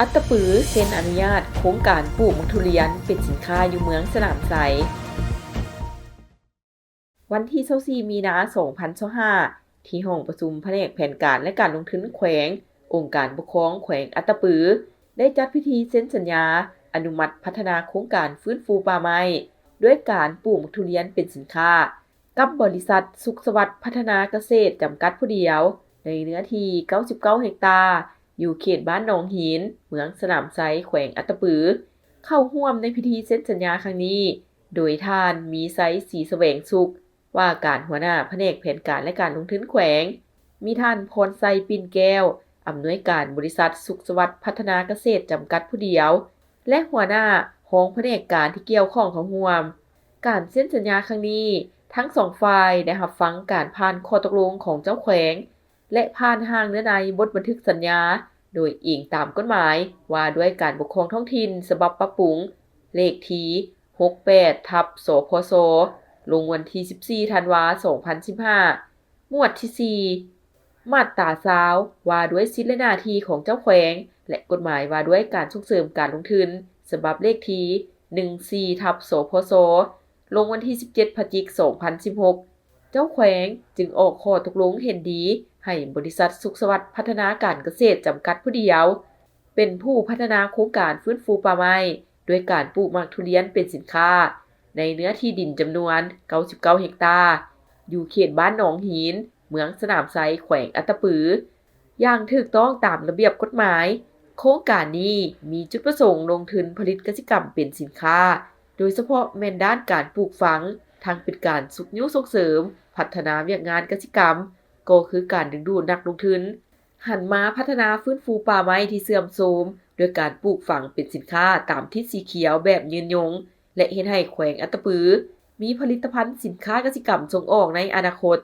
อัตตปือเซ็นอนุญาตโครงการปลูกมังทุเรียนเป็นสินค้าอยู่เมืองสนามไสวันที่24มีนาคม2025ที่ห้องประชุมแผนกแผนการและการลงทุนแขวงองค์การปกครองแขวงอัตตปือได้จัดพิธีเซ็นสัญญาอนุมัติพัฒนาโครงการฟื้นฟูป่าไม้ด้วยการปลูกมังทุเรียนเป็นสินค้ากับบริษัทสุขสวัสดิ์พัฒนาเกษตรจำกัดผู้เดียวในเนื้อที่99เฮกตาร์อยู่เขตบ้านหนองหินเมืองสนามไซแขวงอัตตปือเข้าร่วมในพิธีเซ็นสัญญาครั้งนี้โดยท่านมีไซสีแสวงสุขว่าการหัวหน้าแผนกแผนการและการลงทุนแขวงมีท่านพรไซปิ่นแก้วอำนวยการบริษัทสุขสวัสดิ์พัฒนาเกษตรจำกัดผู้เดียวและหัวหน้าห้องแผนกการที่เกี่ยวข้องของร่วมการเซ็นสัญญาครั้งนี้ทั้งสองฝ่ายได้รับฟังการผ่านข้อตกลงของเจ้าแขวงและผ่านทางเนื้อในบทบันทึกสัญญาโดยอิงตามกฎหมายว่าด้วยการปกครองท้องถิ่นฉบับปรับปรุงเลขที่68/สพสลงวันที่14ธันวาคม2015หมวดที่4มาตรา20ว่าด้วยสิทธิและหน้าที่ของเจ้าแขวงและกฎหมายว่าด้วยการส่งเสริมการลงทุนฉบับเลขที่14/สพสลงวันที่17พฤศจิกายน2016เจ้าแขวงจึงออกข้อตกลงเห็นดีให้บริษัทสุขสวัสดิ์พัฒนาการเกษตรจำกัดผู้เดียวเป็นผู้พัฒนาโครงการฟื้นฟูป่าไม้ด้วยการปลูกมังทุเรียนเป็นสินค้าในเนื้อที่ดินจำนวน99เฮกตาร์อยู่เขตบ้านหนองหินเมืองสนามไซแขวงอัตตปืออย่างถูกต้องตามระเบียบกฎหมายโครงการนี้มีจุดประสงค์ลงทุนผลิตกสิกรรมเป็นสินค้าโดยเฉพาะแม่นด้านการปลูกฝังทางเป็นการสุขยุส่งเสริมพัฒนาเวียกงานกสิกรรมก็คือการดึงดูดนักลงทุนหันมาพัฒนาฟื้นฟูป่าไม้ที่เสื่อมโทรมโดยการปลูกฝังเป็นสินค้าตามทิศสีเขียวแบบยืนยงและเฮ็ดให้แขวงอัตตปือมีผลิตภัณฑ์สินค้ากสิกรรมส่งออกในอนาคต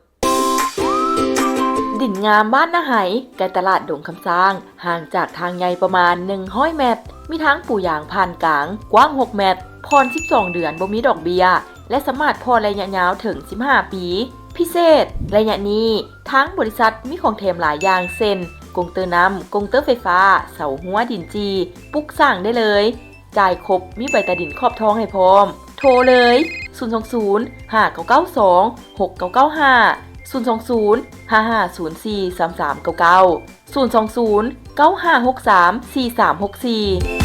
ดินงามบ้านนาไหใกล้ตลาดดงคำสร้างห่างจากทางใหญ่ประมาณ100เมตรมีทั้งปู่ยางผ่านกลางกว้าง6เมตรผ่อน12เดือนบ่มีดอกเบี้ยและสามารถผ่อนระยะยาวถึง15ปีพิเศษระยะนี้ทั้งบริษัทมีของแถมหลายอย่างเช่นกงเตอร์น้ำกงเตอร์ไฟฟ้าเสาหัวดินจีปลุกสร้างได้เลยจ่ายครบมีใบตาดินครอบท้องให้พร้อมโทรเลย020 5992 6995 020 5504 3399 020 9563 4364